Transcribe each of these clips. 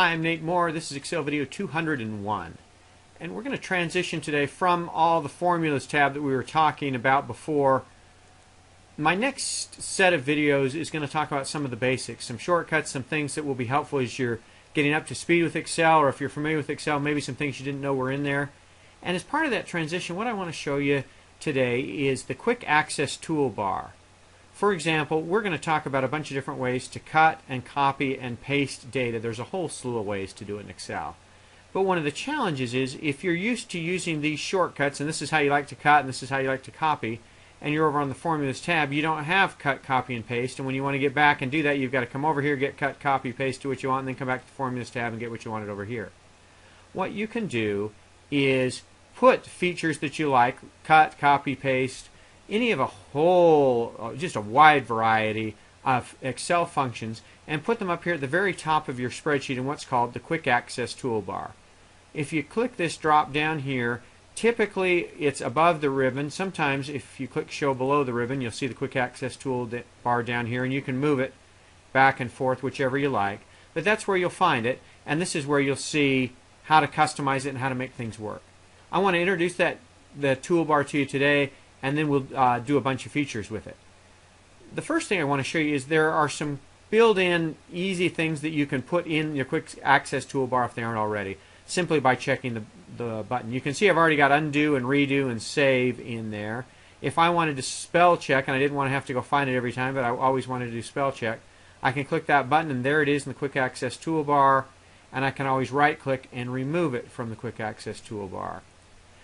Hi, I'm Nate Moore. This is Excel video 201. And we're going to transition today from all the formulas tab that we were talking about before. My next set of videos is going to talk about some of the basics, some shortcuts, some things that will be helpful as you're getting up to speed with Excel, or if you're familiar with Excel, maybe some things you didn't know were in there. And as part of that transition, what I want to show you today is the Quick Access Toolbar. For example, we're going to talk about a bunch of different ways to cut and copy and paste data. There's a whole slew of ways to do it in Excel. But one of the challenges is if you're used to using these shortcuts, and this is how you like to cut and this is how you like to copy, and you're over on the Formulas tab, you don't have cut, copy, and paste. And when you want to get back and do that, you've got to come over here, get cut, copy, paste, do what you want, and then come back to the Formulas tab and get what you wanted over here. What you can do is put features that you like, cut, copy, paste, any of a whole, just a wide variety of Excel functions, and put them up here at the very top of your spreadsheet in what's called the Quick Access Toolbar. If you click this drop down here, typically it's above the ribbon. Sometimes if you click Show Below the ribbon, you'll see the Quick Access Toolbar down here, and you can move it back and forth, whichever you like. But that's where you'll find it, and this is where you'll see how to customize it and how to make things work. I want to introduce the toolbar to you today, and then we'll do a bunch of features with it. The first thing I want to show you is there are some built-in easy things that you can put in your Quick Access Toolbar if they aren't already, simply by checking the button. You can see I've already got undo and redo and save in there. If I wanted to spell check, and I didn't want to have to go find it every time, but I always wanted to do spell check, I can click that button and there it is in the Quick Access Toolbar, and I can always right-click and remove it from the Quick Access Toolbar.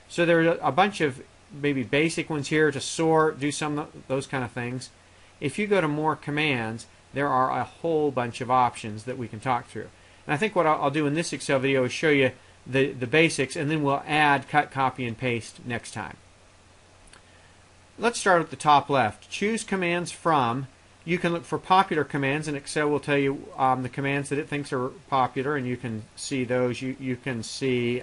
So there are a bunch of maybe basic ones here to sort, do some of those kind of things. If you go to more commands, there are a whole bunch of options that we can talk through. And I think what I'll do in this Excel video is show you the basics, and then we'll add cut, copy, and paste next time. Let's start at the top left. Choose commands from. You can look for popular commands, and Excel will tell you the commands that it thinks are popular, and you can see those. You can see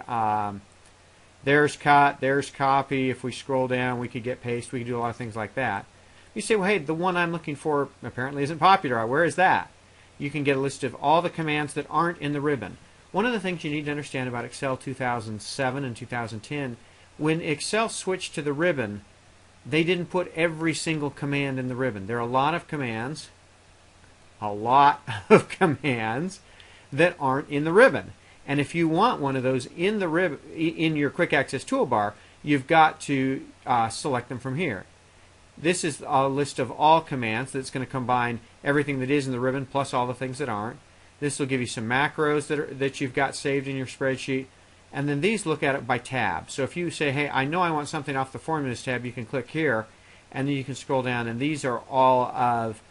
there's cut, there's copy. If we scroll down, we could get paste. We can do a lot of things like that. You say, well, hey, the one I'm looking for apparently isn't popular. Where is that? You can get a list of all the commands that aren't in the ribbon. One of the things you need to understand about Excel 2007 and 2010, when Excel switched to the ribbon, they didn't put every single command in the ribbon. There are a lot of commands that aren't in the ribbon. And if you want one of those in the ribbon, in your Quick Access Toolbar, you've got to select them from here. This is a list of all commands that's going to combine everything that is in the ribbon plus all the things that aren't. This will give you some macros that you've got saved in your spreadsheet. And then these look at it by tab. So if you say, hey, I know I want something off the Formulas tab, you can click here, and then you can scroll down, and these are all of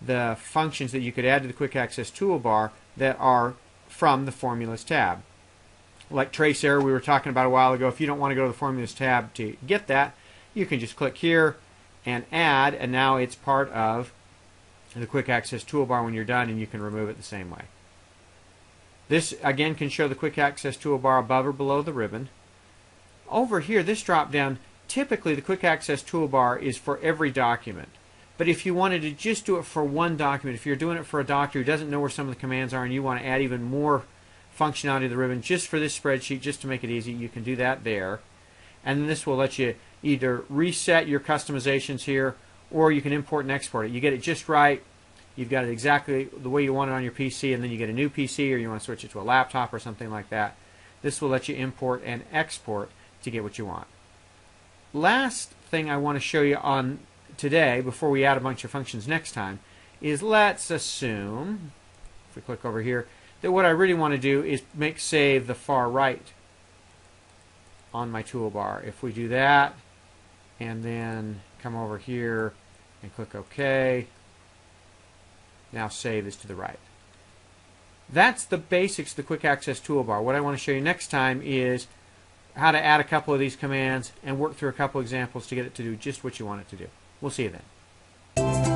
the functions that you could add to the Quick Access Toolbar that are from the Formulas tab. Like trace error we were talking about a while ago, if you don't want to go to the Formulas tab to get that, you can just click here and add, and now it's part of the Quick Access Toolbar when you're done, and you can remove it the same way. This again can show the Quick Access Toolbar above or below the ribbon. Over here, this drop down, typically the Quick Access Toolbar is for every document. But if you wanted to just do it for one document, if you're doing it for a doctor who doesn't know where some of the commands are and you want to add even more functionality to the ribbon just for this spreadsheet, just to make it easy, you can do that there. And then this will let you either reset your customizations here, or you can import and export it. You get it just right, you've got it exactly the way you want it on your PC, and then you get a new PC or you want to switch it to a laptop or something like that. This will let you import and export to get what you want. Last thing I want to show you on today, before we add a bunch of functions next time, is let's assume, if we click over here, that what I really want to do is make save the far right on my toolbar. If we do that, and then come over here and click OK, now save is to the right. That's the basics of the Quick Access Toolbar. What I want to show you next time is how to add a couple of these commands and work through a couple examples to get it to do just what you want it to do. We'll see you then.